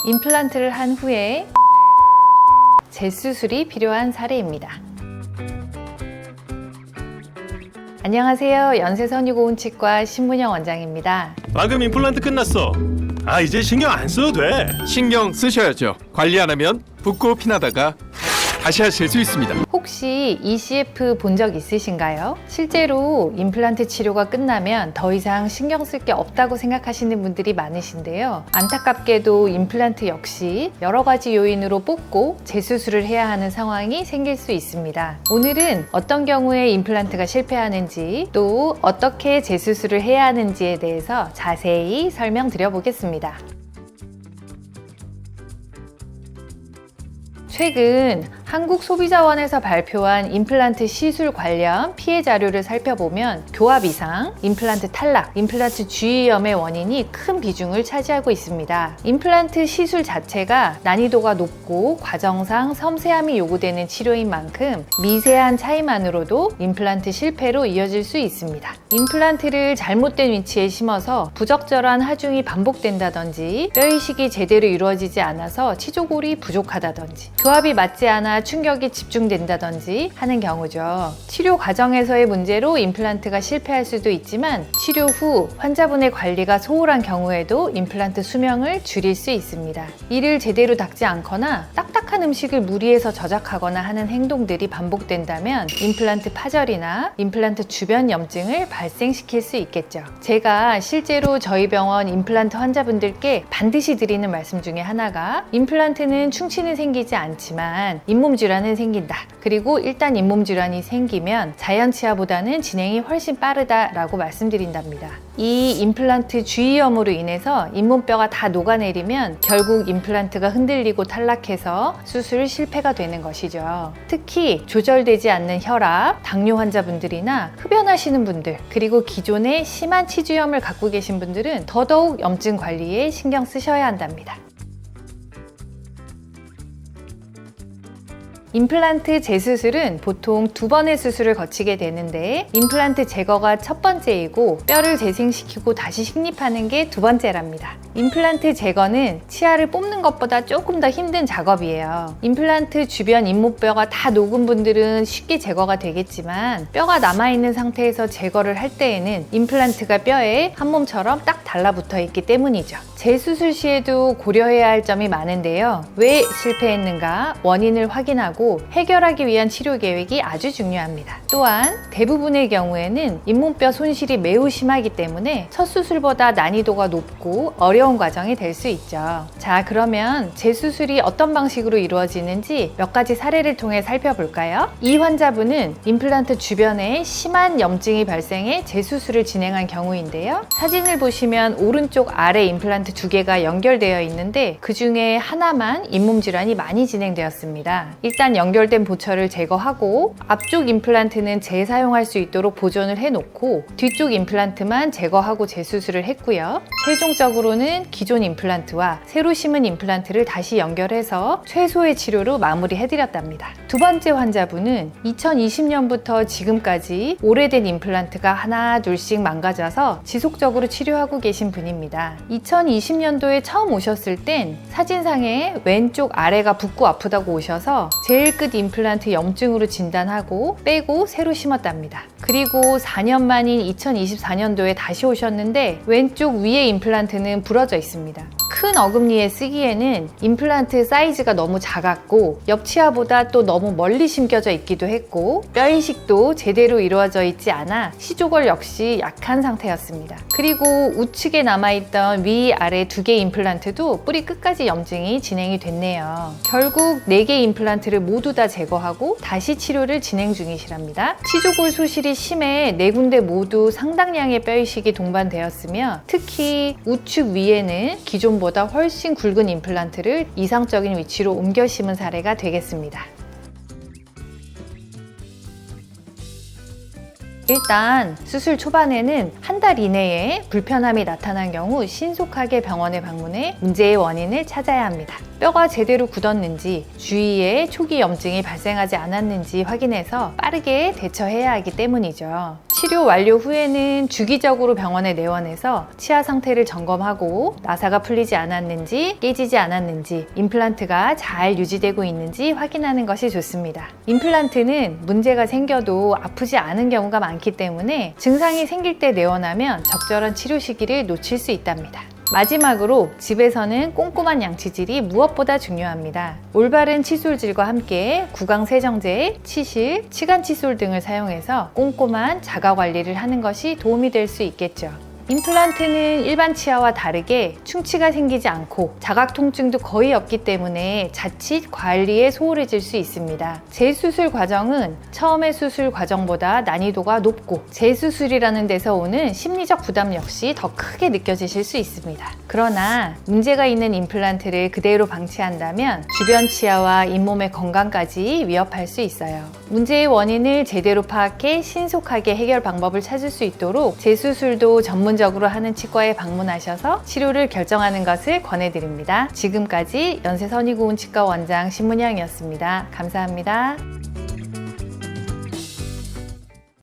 임플란트를 한 후에 재수술이 필요한 사례입니다. 안녕하세요. 연세선유고운치과 신문영 원장입니다. 방금 임플란트 끝났어. 이제 신경 안 써도 돼. 신경 쓰셔야죠. 관리 안 하면 붓고 피나다가 다시 하실 수 있습니다. 혹시 ECF 본 적 있으신가요? 실제로 임플란트 치료가 끝나면 더 이상 신경 쓸 게 없다고 생각하시는 분들이 많으신데요. 안타깝게도 임플란트 역시 여러 가지 요인으로 뽑고 재수술을 해야 하는 상황이 생길 수 있습니다. 오늘은 어떤 경우에 임플란트가 실패하는지 또 어떻게 재수술을 해야 하는지에 대해서 자세히 설명드려 보겠습니다. 최근 한국소비자원에서 발표한 임플란트 시술 관련 피해 자료를 살펴보면 교합 이상, 임플란트 탈락, 임플란트 주위염의 원인이 큰 비중을 차지하고 있습니다. 임플란트 시술 자체가 난이도가 높고 과정상 섬세함이 요구되는 치료인 만큼 미세한 차이만으로도 임플란트 실패로 이어질 수 있습니다. 임플란트를 잘못된 위치에 심어서 부적절한 하중이 반복된다든지 뼈이식이 제대로 이루어지지 않아서 치조골이 부족하다든지 교합이 맞지 않아 충격이 집중된다든지 하는 경우죠. 치료 과정에서의 문제로 임플란트가 실패할 수도 있지만 치료 후 환자분의 관리가 소홀한 경우에도 임플란트 수명을 줄일 수 있습니다. 이를 제대로 닦지 않거나 딱딱한 음식을 무리해서 저작하거나 하는 행동들이 반복된다면 임플란트 파절이나 임플란트 주변 염증을 발생시킬 수 있겠죠. 제가 실제로 저희 병원 임플란트 환자분들께 반드시 드리는 말씀 중에 하나가 임플란트는 충치는 생기지 않지만 잇몸 질환은 생긴다. 그리고 일단 잇몸 질환이 생기면 자연치아보다는 진행이 훨씬 빠르다라고 말씀드린답니다. 이 임플란트 주위염으로 인해서 잇몸뼈가 다 녹아내리면 결국 임플란트가 흔들리고 탈락해서 수술 실패가 되는 것이죠. 특히 조절되지 않는 혈압, 당뇨 환자분들이나 흡연하시는 분들, 그리고 기존에 심한 치주염을 갖고 계신 분들은 더더욱 염증 관리에 신경 쓰셔야 한답니다. 임플란트 재수술은 보통 2번의 수술을 거치게 되는데 임플란트 제거가 첫 번째이고 뼈를 재생시키고 다시 식립하는 게 2번째랍니다. 임플란트 제거는 치아를 뽑는 것보다 조금 더 힘든 작업이에요. 임플란트 주변 잇몸뼈가 다 녹은 분들은 쉽게 제거가 되겠지만 뼈가 남아있는 상태에서 제거를 할 때에는 임플란트가 뼈에 한 몸처럼 딱 달라붙어 있기 때문이죠. 재수술 시에도 고려해야 할 점이 많은데요. 왜 실패했는가 원인을 확인하고 해결하기 위한 치료 계획이 아주 중요합니다. 또한 대부분의 경우에는 잇몸뼈 손실이 매우 심하기 때문에 첫 수술보다 난이도가 높고 어려운 과정이 될 수 있죠. 자, 그러면 재수술이 어떤 방식으로 이루어지는지 몇 가지 사례를 통해 살펴볼까요? 이 환자분은 임플란트 주변에 심한 염증이 발생해 재수술을 진행한 경우인데요. 사진을 보시면 오른쪽 아래 임플란트 2개가 연결되어 있는데 그 중에 하나만 잇몸 질환이 많이 진행되었습니다. 일단 연결된 보철을 제거하고 앞쪽 임플란트는 재사용할 수 있도록 보존을 해놓고 뒤쪽 임플란트만 제거하고 재수술을 했고요. 최종적으로는 기존 임플란트와 새로 심은 임플란트를 다시 연결해서 최소의 치료로 마무리해드렸답니다. 두 번째 환자분은 2020년부터 지금까지 오래된 임플란트가 하나 둘씩 망가져서 지속적으로 치료하고 계신 분입니다. 2020년도에 처음 오셨을 땐 사진상에 왼쪽 아래가 붓고 아프다고 오셔서 제일 끝 임플란트 염증으로 진단하고 빼고 새로 심었답니다. 그리고 4년 만인 2024년도에 다시 오셨는데 왼쪽 위에 임플란트는 부러져 있습니다. 큰 어금니에 쓰기에는 임플란트 사이즈가 너무 작았고 옆치아보다 또 너무 멀리 심겨져 있기도 했고 뼈이식도 제대로 이루어져 있지 않아 시조골 역시 약한 상태였습니다. 그리고 우측에 남아있던 위아래 2개 임플란트도 뿌리 끝까지 염증이 진행이 됐네요. 결국 4개 임플란트를 모두 다 제거하고 다시 치료를 진행 중이시랍니다. 치조골 소실이 심해 4군데 모두 상당량의 뼈이식이 동반되었으며 특히 우측 위에는 기존보다 훨씬 굵은 임플란트를 이상적인 위치로 옮겨 심은 사례가 되겠습니다. 일단 수술 초반에는 한 달 이내에 불편함이 나타난 경우 신속하게 병원에 방문해 문제의 원인을 찾아야 합니다. 뼈가 제대로 굳었는지, 주위에 초기 염증이 발생하지 않았는지 확인해서 빠르게 대처해야 하기 때문이죠. 치료 완료 후에는 주기적으로 병원에 내원해서 치아 상태를 점검하고 나사가 풀리지 않았는지, 깨지지 않았는지, 임플란트가 잘 유지되고 있는지 확인하는 것이 좋습니다. 임플란트는 문제가 생겨도 아프지 않은 경우가 많기 때문에 증상이 생길 때 내원하면 적절한 치료 시기를 놓칠 수 있답니다. 마지막으로 집에서는 꼼꼼한 양치질이 무엇보다 중요합니다. 올바른 칫솔질과 함께 구강세정제, 치실, 치간칫솔 등을 사용해서 꼼꼼한 자가 관리를 하는 것이 도움이 될 수 있겠죠. 임플란트는 일반 치아와 다르게 충치가 생기지 않고 자각 통증도 거의 없기 때문에 자칫 관리에 소홀해질 수 있습니다. 재수술 과정은 처음의 수술 과정보다 난이도가 높고 재수술이라는 데서 오는 심리적 부담 역시 더 크게 느껴지실 수 있습니다. 그러나 문제가 있는 임플란트를 그대로 방치한다면 주변 치아와 잇몸의 건강까지 위협할 수 있어요. 문제의 원인을 제대로 파악해 신속하게 해결 방법을 찾을 수 있도록 재수술도 전문적으로 하는 치과에 방문하셔서 치료를 결정하는 것을 권해드립니다. 지금까지 연세선의고운치과 원장 신문영이었습니다. 감사합니다.